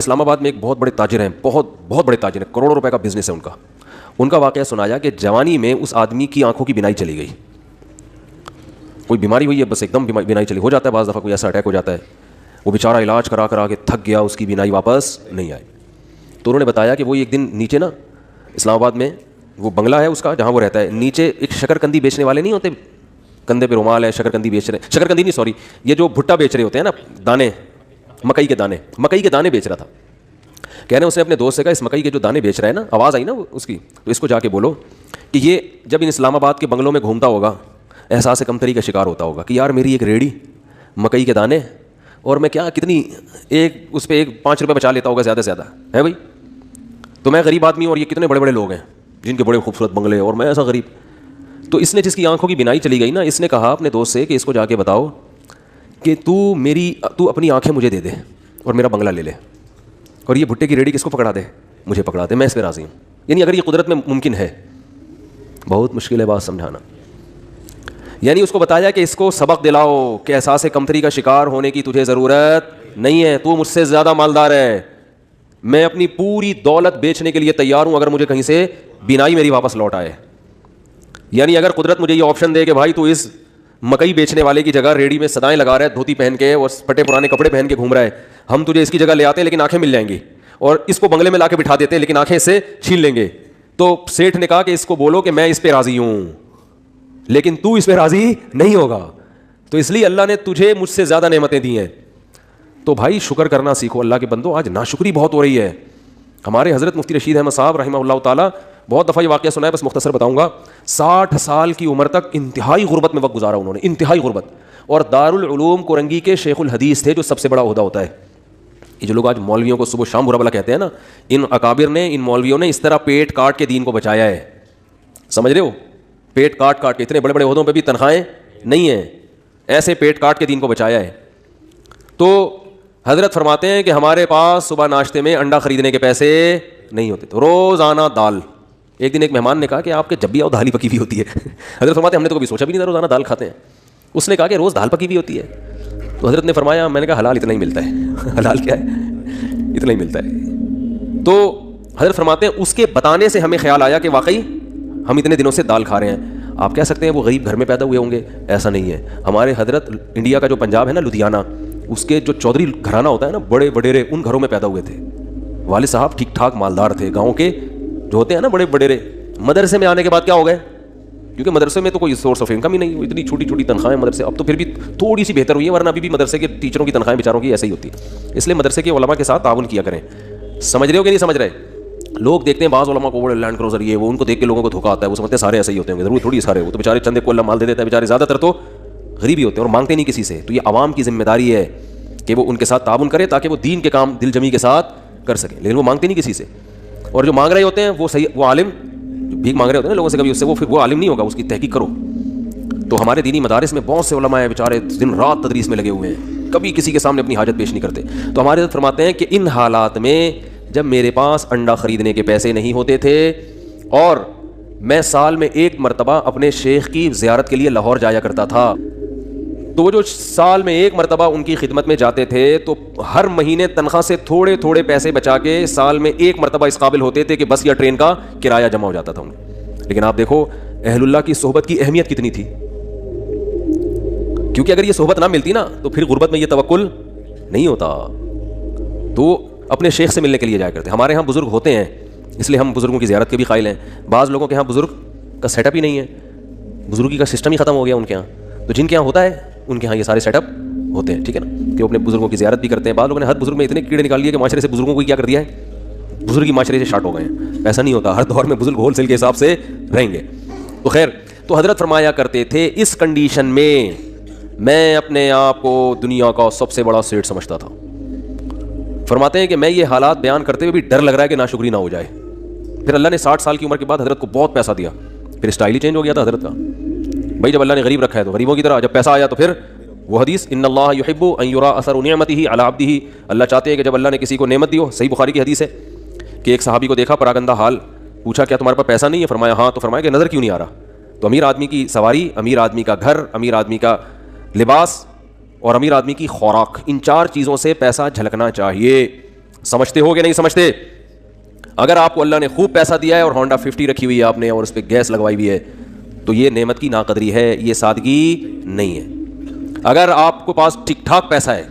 اسلام آباد میں ایک بہت بڑے تاجر ہیں، بہت بڑے تاجر ہیں، کروڑوں روپے کا بزنس ہے ان کا واقعہ سنایا کہ جوانی میں اس آدمی کی آنکھوں کی بینائی چلی گئی، کوئی بیماری ہوئی ہے، بس ایک دم بینائی چلی ہو جاتا ہے، بعض دفعہ کوئی ایسا اٹیک ہو جاتا ہے، وہ بیچارہ علاج کرا کے تھک گیا، اس کی بینائی واپس نہیں آئی۔ تو انہوں نے بتایا کہ وہ ایک دن نیچے نا اسلام آباد میں وہ بنگلہ ہے اس کا جہاں وہ رہتا ہے، نیچے ایک شکرکندی بیچنے والے نہیں ہوتے، کندھے پہ رومال ہے، شکرکندی بیچ رہے ہیں، شکرکندی نہیں سوری، یہ جو بھٹا بیچ رہے ہوتے ہیں نا، دانے، مکئی کے دانے بیچ رہا تھا۔ کہہ رہے ہیں اسے اپنے دوست سے کہا اس مکئی کے جو دانے بیچ رہا ہے نا، آواز آئی نا اس کی، تو اس کو جا کے بولو کہ یہ جب ان اسلام آباد کے بنگلوں میں گھومتا ہوگا احساس کمتری کا شکار ہوتا ہوگا کہ یار میری ایک ریڑھی مکئی کے دانے اور میں کیا کتنی ایک اس پہ 5 روپے بچا لیتا ہوگا زیادہ سے زیادہ ہے بھائی، تو میں غریب آدمی ہوں اور یہ کتنے بڑے بڑے لوگ ہیں جن کے بڑے خوبصورت بنگلے اور میں ایسا غریب۔ تو اس نے جس کی آنکھوں کی بینائی چلی گئی نا، اس نے کہا اپنے دوست سے کہ اس کو جا کے بتاؤ کہ تو اپنی آنکھیں مجھے دے دے اور میرا بنگلہ لے لے، اور یہ بھٹے کی ریڑھی کس کو پکڑا دے، مجھے پکڑا دے، میں اس پہ راضی ہوں۔ یعنی اگر یہ قدرت میں ممکن ہے، بہت مشکل ہے بات سمجھانا۔ یعنی اس کو بتایا کہ اس کو سبق دلاؤ کہ احساس کمتری کا شکار ہونے کی تجھے ضرورت نہیں ہے، تو مجھ سے زیادہ مالدار ہے، میں اپنی پوری دولت بیچنے کے لیے تیار ہوں اگر مجھے کہیں سے بینائی میری واپس لوٹ آئے۔ یعنی اگر قدرت مجھے یہ آپشن دے کہ بھائی تو اس مکئی بیچنے والے کی جگہ ریڑھی میں صدائیں لگا رہا ہے، دھوتی پہن کے اور پھٹے پرانے کپڑے پہن کے گھوم رہا ہے، ہم تجھے اس کی جگہ لے آتے ہیں لیکن آنکھیں مل جائیں گی، اور اس کو بنگلے میں لا کے بٹھا دیتے ہیں لیکن آنکھیں اس سے چھین لیں گے، تو سیٹھ نے کہا کہ اس کو بولو کہ میں اس پہ راضی ہوں لیکن تو اس پہ راضی نہیں ہوگا، تو اس لیے اللہ نے تجھے مجھ سے زیادہ نعمتیں دی ہیں۔ تو بھائی شکر کرنا سیکھو اللہ کے بندو، آج ناشکری بہت ہو رہی ہے۔ ہمارے حضرت مفتی رشید احمد صاحب رحمہ اللہ تعالیٰ، بہت دفعہ یہ واقعہ سنا ہے، بس مختصر بتاؤں گا، 60 سال کی عمر تک انتہائی غربت میں وقت گزارا انہوں نے، انتہائی غربت، اور دارالعلوم کورنگی کے شیخ الحدیث تھے، جو سب سے بڑا عہدہ ہوتا ہے۔ یہ جو لوگ آج مولویوں کو صبح شام برا بلا کہتے ہیں نا، ان اکابر نے، ان مولویوں نے اس طرح پیٹ کاٹ کے دین کو بچایا ہے، سمجھ رہے ہو، پیٹ کاٹ کے، اتنے بڑے بڑے عہدوں پہ بھی تنخواہیں نہیں ہیں، ایسے پیٹ کاٹ کے دین کو بچایا ہے۔ تو حضرت فرماتے ہیں کہ ہمارے پاس صبح ناشتے میں انڈا خریدنے کے پیسے نہیں ہوتے، تو روزانہ دال۔ ایک دن ایک مہمان نے کہا کہ آپ کے جب بھی آؤ دال ہی پکی ہوئی ہوتی ہے۔ حضرت فرماتے ہیں ہم نے تو کبھی سوچا بھی نہیں تھا روزانہ دال کھاتے ہیں۔ اس نے کہا کہ روز دال پکی ہوئی ہوتی ہے، تو حضرت نے فرمایا، میں نے کہا حلال اتنا ہی ملتا ہے، حلال کیا ہے، اتنا ہی ملتا ہے۔ تو حضرت فرماتے ہیں اس کے بتانے سے ہمیں خیال آیا کہ واقعی ہم اتنے دنوں سے دال کھا رہے ہیں۔ آپ کہہ سکتے ہیں وہ غریب گھر میں پیدا ہوئے ہوں گے، ایسا نہیں ہے۔ ہمارے حضرت انڈیا کا جو پنجاب ہے نا، لدھیانہ، اس کے جو چودھری گھرانہ ہوتا ہے نا، بڑے وڈیرے، ان گھروں میں پیدا ہوئے تھے۔ والد صاحب ٹھیک ٹھاک مالدار تھے، گاؤں کے جو ہوتے ہیں نا بڑے وڈیرے۔ مدرسے میں آنے کے بعد کیا ہو گئے، کیونکہ مدرسے میں تو کوئی سورس آف انکم ہی نہیں، اتنی چھوٹی چھوٹی تنخواہیں مدرسے، اب تو پھر بھی تھوڑی سی بہتر ہوئی ہے، ورنہ ابھی بھی مدرسے کے ٹیچروں کی تنخواہیں بیچاروں کی ایسے ہی ہوتی ہے۔ اس لیے مدرسے کے علماء کے ساتھ تعاون کیا کریں۔ سمجھ رہے ہو کہ نہیں سمجھ رہے؟ لوگ دیکھتے ہیں بعض علماء کو بڑے لینڈ کروزر یہ وہ، ان کو دیکھ کے لوگوں کو دھوکہ آتا ہے، وہ سمجھتے ہیں سارے ایسے ہی ہوتے ہیں، ضرور تھوڑی سارے، وہ تو بیچارے چندے کو اللہ مال دے دیتا ہے، بیچارے زیادہ تر تو غریب ہی ہوتے ہیں اور مانگتے نہیں کسی سے۔ تو یہ عوام کی ذمہ داری ہے کہ وہ ان کے ساتھ تعاون کرے تاکہ وہ دین کے کام دل جمی کے ساتھ کر سکیں، لیکن وہ مانگتے نہیں کسی سے۔ اور جو مانگ رہے ہوتے ہیں وہ صحیح، وہ عالم جو بھیک مانگ رہے ہوتے ہیں لوگوں سے کبھی، اس سے وہ پھر وہ عالم نہیں ہوگا، اس کی تحقیق کرو۔ تو ہمارے دینی مدارس میں بہت سے علماء ہیں بیچارے دن رات تدریس میں لگے ہوئے ہیں، کبھی کسی کے سامنے اپنی حاجت پیش نہیں کرتے۔ تو ہمارے حضرت فرماتے ہیں کہ ان حالات میں جب میرے پاس انڈا خریدنے کے پیسے نہیں ہوتے تھے اور میں سال میں 1 مرتبہ اپنے شیخ کی زیارت کے لیے لاہور جایا کرتا تھا، تو وہ جو سال میں 1 مرتبہ ان کی خدمت میں جاتے تھے تو ہر مہینے تنخواہ سے تھوڑے تھوڑے پیسے بچا کے سال میں 1 مرتبہ اس قابل ہوتے تھے کہ بس یا ٹرین کا کرایہ جمع ہو جاتا تھا ان کا۔ لیکن آپ دیکھو اہل اللہ کی صحبت کی اہمیت کتنی تھی، کیونکہ اگر یہ صحبت نہ ملتی نا تو پھر غربت میں یہ توکل نہیں ہوتا۔ تو اپنے شیخ سے ملنے کے لیے جایا کرتے۔ ہمارے ہاں بزرگ ہوتے ہیں، اس لیے ہم بزرگوں کی زیارت کے بھی قائل ہیں۔ بعض لوگوں کے ہاں بزرگ کا سیٹ اپ ہی نہیں ہے، بزرگی کا سسٹم ہی ختم ہو گیا ان کے ہاں، تو جن کے ہاں ہوتا ہے ان کے ہاں یہ سارے سیٹ اپ ہوتے ہیں، ٹھیک ہے نا، کہ وہ اپنے بزرگوں کی زیارت بھی کرتے ہیں۔ بعض لوگوں نے ہر بزرگ میں اتنے کیڑے نکال لیے کہ معاشرے سے بزرگوں کو کیا کر دیا ہے، بزرگی معاشرے سے شارٹ ہو گئے ہیں۔ ایسا نہیں ہوتا، ہر دور میں بزرگ ہول سیل کے حساب سے رہیں گے۔ تو خیر، تو حضرت فرمایا کرتے تھے اس کنڈیشن میں میں اپنے آپ کو دنیا کا سب سے بڑا سیٹ سمجھتا تھا۔ فرماتے ہیں کہ میں یہ حالات بیان کرتے ہوئے بھی ڈر لگ رہا ہے کہ ناشکری نہ ہو جائے۔ پھر اللہ نے 60 سال کی عمر کے بعد حضرت کو بہت پیسہ دیا، پھر اسٹائل ہی چینج ہو گیا تھا حضرت کا۔ بھائی جب اللہ نے غریب رکھا ہے تو غریبوں کی طرح، جب پیسہ آیا تو پھر وہ حدیث ان اللہ یحب ان یرا اثر نعمته علی عبده، اللہ چاہتے ہیں کہ جب اللہ نے کسی کو نعمت دی ہو۔ صحیح بخاری کی حدیث ہے کہ ایک صحابی کو دیکھا پراگندہ حال، پوچھا کیا تمہارے پاس پیسہ نہیں ہے؟ فرمایا ہاں، تو فرمایا کہ نظر کیوں نہیں آ رہا؟ تو امیر آدمی کی سواری، امیر آدمی کا گھر، امیر آدمی کا لباس اور امیر آدمی کی خوراک، ان 4 چیزوں سے پیسہ جھلکنا چاہیے۔ سمجھتے ہو کہ نہیں سمجھتے؟ اگر آپ کو اللہ نے خوب پیسہ دیا ہے اور ہونڈا 50 رکھی ہوئی ہے آپ نے اور اس پہ گیس لگوائی ہوئی ہے تو یہ نعمت کی ناقدری ہے, یہ سادگی نہیں ہے. اگر آپ کو پاس ٹھیک ٹھاک پیسہ ہے